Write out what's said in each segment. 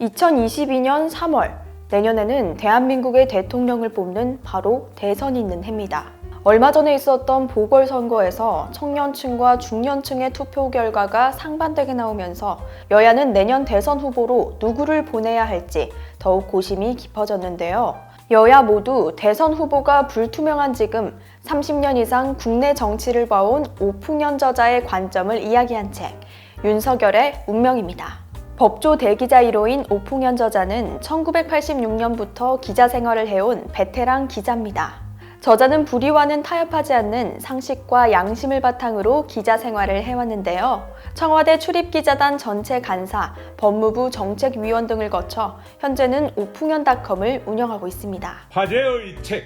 2022년 3월, 내년에는 대한민국의 대통령을 뽑는 바로 대선이 있는 해입니다. 얼마 전에 있었던 보궐선거에서 청년층과 중년층의 투표 결과가 상반되게 나오면서 여야는 내년 대선 후보로 누구를 보내야 할지 더욱 고심이 깊어졌는데요. 여야 모두 대선 후보가 불투명한 지금 30년 이상 국내 정치를 봐온 오풍년 저자의 관점을 이야기한 책, 윤석열의 운명입니다. 법조 대기자 1호인 오풍년 저자는 1986년부터 기자 생활을 해온 베테랑 기자입니다. 저자는 불의와는 타협하지 않는 상식과 양심을 바탕으로 기자 생활을 해왔는데요. 청와대 출입기자단 전체 간사, 법무부 정책위원 등을 거쳐 현재는 오풍년닷컴을 운영하고 있습니다. 화제의 책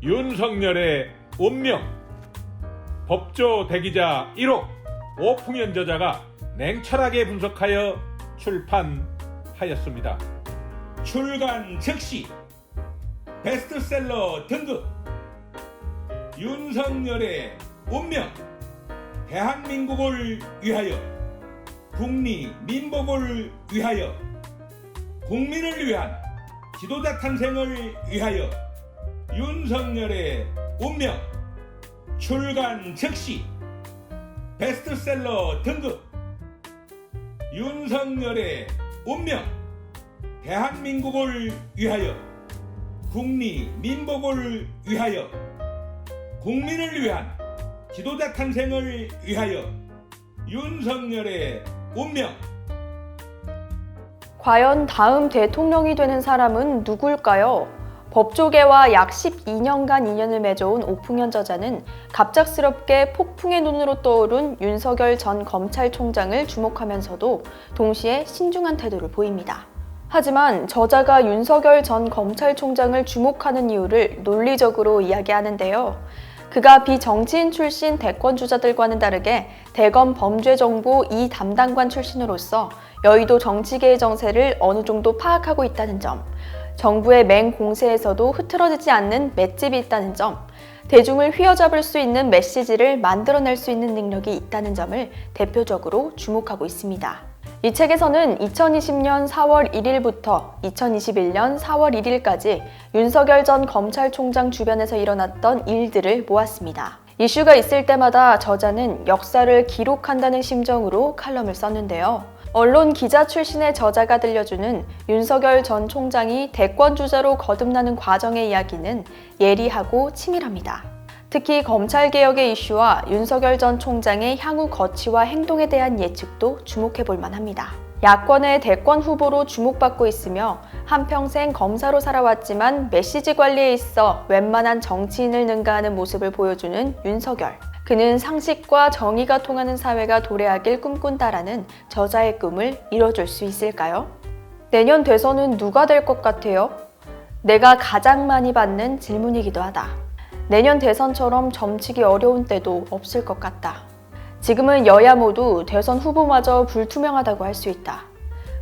윤석열의 운명, 법조 대기자 1호 오풍년 저자가 냉철하게 분석하여 출판하였습니다. 출간 즉시 베스트셀러 등급. 윤석열의 운명, 대한민국을 위하여, 국리 민복을 위하여, 국민을 위한 지도자 탄생을 위하여. 윤석열의 운명, 출간 즉시 베스트셀러 등급. 윤석열의 운명, 대한민국을 위하여, 국리 민복을 위하여, 국민을 위한 지도자 탄생을 위하여. 윤석열의 운명. 과연 다음 대통령이 되는 사람은 누굴까요? 법조계와 약 12년간 인연을 맺어온 오풍년 저자는 갑작스럽게 폭풍의 눈으로 떠오른 윤석열 전 검찰총장을 주목하면서도 동시에 신중한 태도를 보입니다. 하지만 저자가 윤석열 전 검찰총장을 주목하는 이유를 논리적으로 이야기하는데요. 그가 비정치인 출신 대권주자들과는 다르게 대검 범죄정보 2 담당관 출신으로서 여의도 정치계의 정세를 어느 정도 파악하고 있다는 점, 정부의 맹공세에서도 흐트러지지 않는 맷집이 있다는 점, 대중을 휘어잡을 수 있는 메시지를 만들어낼 수 있는 능력이 있다는 점을 대표적으로 주목하고 있습니다. 이 책에서는 2020년 4월 1일부터 2021년 4월 1일까지 윤석열 전 검찰총장 주변에서 일어났던 일들을 모았습니다. 이슈가 있을 때마다 저자는 역사를 기록한다는 심정으로 칼럼을 썼는데요. 언론 기자 출신의 저자가 들려주는 윤석열 전 총장이 대권주자로 거듭나는 과정의 이야기는 예리하고 치밀합니다. 특히 검찰개혁의 이슈와 윤석열 전 총장의 향후 거취와 행동에 대한 예측도 주목해볼 만합니다. 야권의 대권 후보로 주목받고 있으며 한평생 검사로 살아왔지만 메시지 관리에 있어 웬만한 정치인을 능가하는 모습을 보여주는 윤석열. 그는 상식과 정의가 통하는 사회가 도래하길 꿈꾼다라는 저자의 꿈을 이뤄줄 수 있을까요? 내년 대선은 누가 될 것 같아요? 내가 가장 많이 받는 질문이기도 하다. 내년 대선처럼 점치기 어려운 때도 없을 것 같다. 지금은 여야 모두 대선 후보마저 불투명하다고 할 수 있다.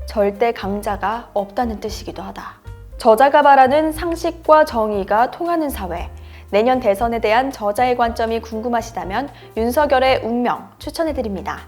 절대 강자가 없다는 뜻이기도 하다. 저자가 말하는 상식과 정의가 통하는 사회. 내년 대선에 대한 저자의 관점이 궁금하시다면 윤석열의 운명 추천해드립니다.